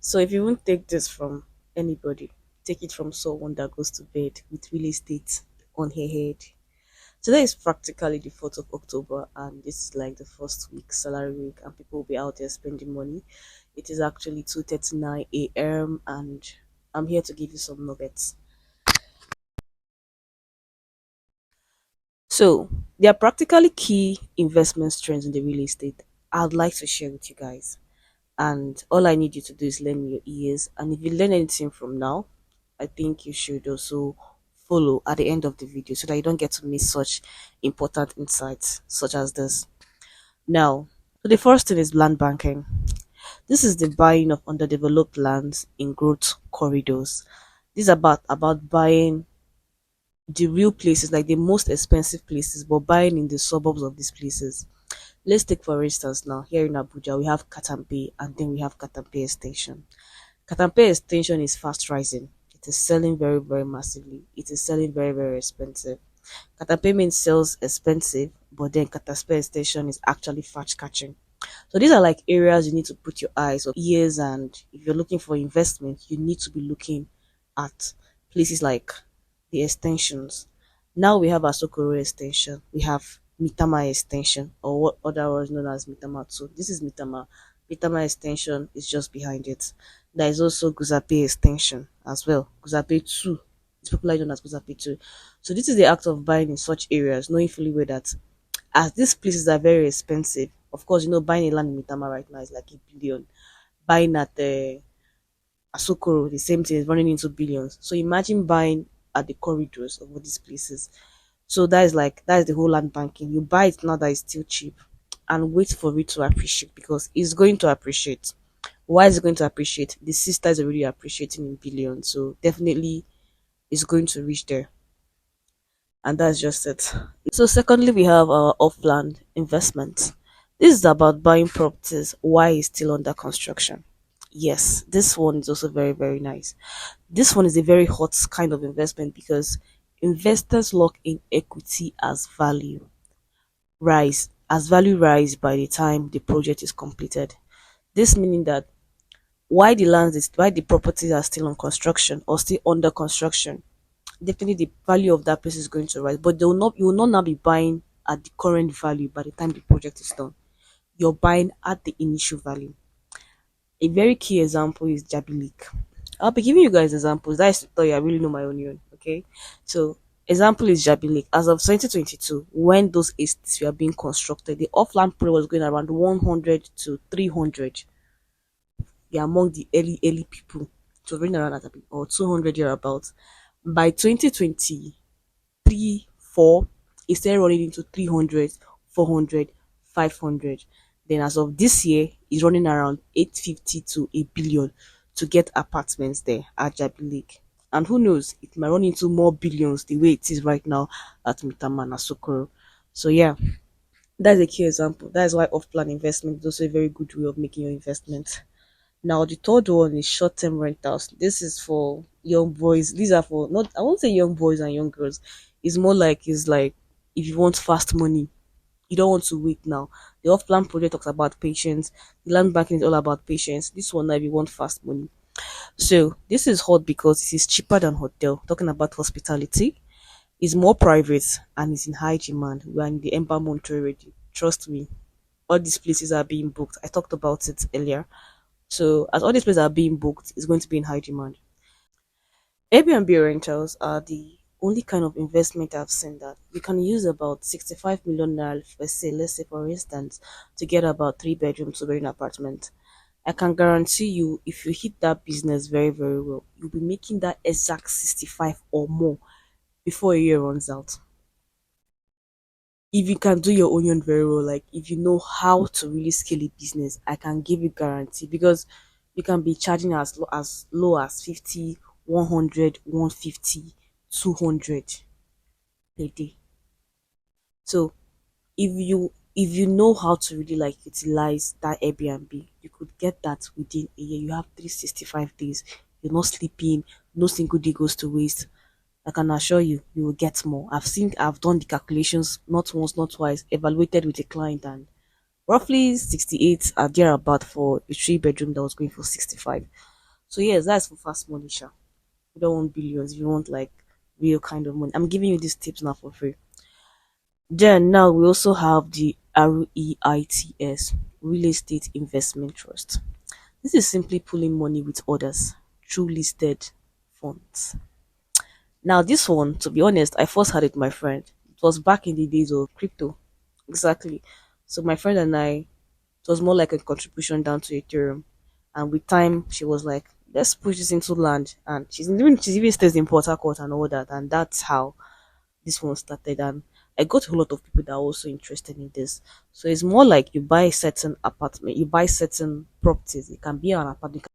So if you won't take this from anybody, take it from someone that goes to bed with real estate on her head. Today is practically the 4th of October, and this is like the first week, salary week, and people will be out there spending money. It is actually 2:39 a.m., and I'm here to give you some nuggets. So, there are practically key investment trends in the real estate I'd like to share with you guys. And all I need you to do is lend me your ears. And if you learn anything from now, I think you should also follow at the end of the video so that you don't get to miss such important insights such as this. Now, so the first thing is land banking. This is the buying of underdeveloped lands in growth corridors. This is about buying the real places, like the most expensive places, but buying in the suburbs of these places. Let's take for instance now here in Abuja we have Katampe and then we have Katampe Extension. Katampe Extension is fast rising. It is selling very very massively. It is selling very very expensive. Katampe means sells expensive, but then Katampe Extension is actually fast catching. So these are like areas you need to put your eyes or ears, and if you're looking for investment, you need to be looking at places like the extensions. Now we have Asokoro extension, we have Mitama extension, or what otherwise known as Mitama 2. This is Mitama. Mitama extension is just behind it. There is also Guzape extension as well. Guzape 2 is popularly known as Guzape 2. So this is the act of buying in such areas, knowing fully well that as these places are very expensive, of course, buying a land in Mitama right now is like a billion. Buying at the Asokoro, the same thing is running into billions. So imagine buying at the corridors of all these places. So that is the whole land banking. You buy it now that it's still cheap and wait for it to appreciate because it's going to appreciate. Why is it going to appreciate? The sister is already appreciating in billions. So definitely it's going to reach there. And that's just it. So secondly, we have our off-land investment. This is about buying properties while it's still under construction. Yes, this one is also very, very nice. This one is a very hot kind of investment because investors lock in equity as value rise by the time the project is completed. This meaning that why the properties are still on construction or still under construction, definitely the value of that place is going to rise. But they will not you will not now be buying at the current value by the time the project is done. You're buying at the initial value. A very key example is Jabilik. I'll be giving you guys examples. That is to tell you I really know my onion. Okay. So example is Jabilik. As of 2022, when those estates were being constructed, the offline price was going around 100 to 300. They are among the early people. So running around at or 200 thereabouts. By 2023, 4, it started running into 300, 400, 500. Then as of this year, it's running around 850 to a billion to get apartments there at Jabi Lake. And who knows, it might run into more billions the way it is right now at Mitama and Asokoro. So yeah, that's a key example. That is why off-plan investment is also a very good way of making your investment. Now the third one is short-term rentals. This is for young boys. These are for not I won't say young boys and young girls. It's like if you want fast money, you don't want to wait now. The off-plan project talks about patience. The land banking is all about patience. This one now if you want fast money. So this is hot because it is cheaper than hotel. Talking about hospitality, it's more private and it's in high demand. We're in the Ember month already. Trust me, all these places are being booked. I talked about it earlier. So as all these places are being booked, it's going to be in high demand. Airbnb rentals are the only kind of investment I've seen that you can use about 65 million naira, let's say for instance, to get about 3 bedroom, 2 bedroom apartment. I can guarantee you, if you hit that business very, very well, you'll be making that exact 65 or more before a year runs out. If you can do your onion very well, like if you know how to really scale a business, I can give you guarantee because you can be charging as low as 50, 100, 150, 200 per day. So if you know how to really like utilize that Airbnb, you could get that within a year. You have 365 days. You're not sleeping, no single day goes to waste. I can assure you, you will get more. I've done the calculations not once, not twice, evaluated with a client, and roughly 68 are thereabout for a 3 bedroom that was going for 65. So yes, that's for fast money, sha. You don't want billions, you want like real kind of money. I'm giving you these tips now for free. Then now we also have the REITs, Real Estate Investment Trust. This is simply pulling money with others through listed funds. Now this one, to be honest, I first had it with my friend. It was back in the days of crypto. Exactly. So my friend and I, it was more like a contribution down to Ethereum. And with time, she was like, let's push this into land. And she's even stays in Port Harcourt and all that. And that's how this one started. And I got a whole lot of people that are also interested in this. So it's more like you buy certain apartment, you buy certain properties. It can be an apartment,